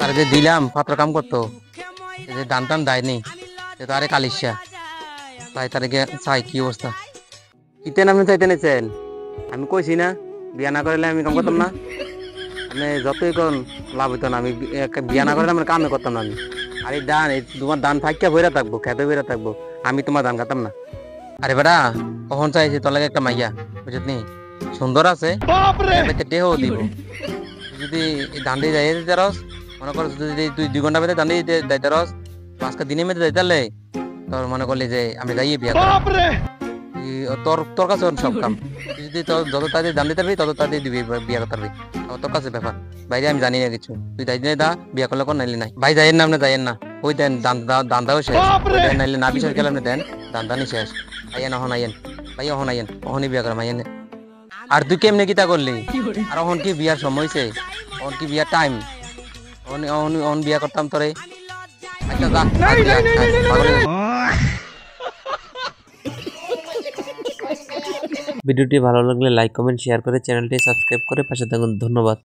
তারা যে দিলাম পাত্র কাম করতো যে দান টান দেয়নি সে তো আরে কালিশা তাই তার চাই কি অবস্থা ইতেন আপনি চাইতে নেছেন আমি কইছি না বিয়া না করলে আমি কাম করতাম না আপনি যতই কোন লাভ হইতো না আমি বিয়া না করলে আমি কামে করতাম না আমি আর এই দান তোমার দান থাকিয়া বইরা থাকবো খেতে বইরা থাকবো আমি তোমার দান খাতাম না আরে বেটা কখন চাইছি তোর লাগে একটা মাইয়া বুঝলি সুন্দর আছে টেহও দিব যদি ধান দিয়ে যাই দিতে রস মনে কর যদি তুই 2 ঘন্টা বেঁধে ধান দিয়ে যাইতে রস আজকে দিনের মধ্যে যাইতে পারলে তোর মনে করলি যে আমি যাইয়ে বিয়া তোর তোর কাছে সব কাম তুই যদি তোর যত তাড়াতাড়ি ধান দিতে পারবি তত তাড়াতাড়ি দিবি বিয়া করতে পারবি তোর কাছে ব্যাপার বাইরে আমি জানি না কিছু তুই যাই দা বিয়া করলে কোন নাইলি নাই ভাই যাইয়েন না আপনি যাইয়েন না ওই দেন দান দাও শেষ নাইলে না বিশ্বাস গেলে আপনি দেন দান দানি শেষ আইয়েন অহন আইয়েন ভাই অহন আইয়েন অহনই বিয়া করাম আইয়েন আর তুই কেমনে কিতা করলি আর অহন কি বিয়ার সময় হইছে অহন কি বিয়ার টাইম অহন বিয়া করতাম তোরে আচ্ছা যা ভিডিওটি ভালো লাগলে লাইক কমেন্ট শেয়ার করে চ্যানেলটি সাবস্ক্রাইব করে পাশে থাকুন। ধন্যবাদ।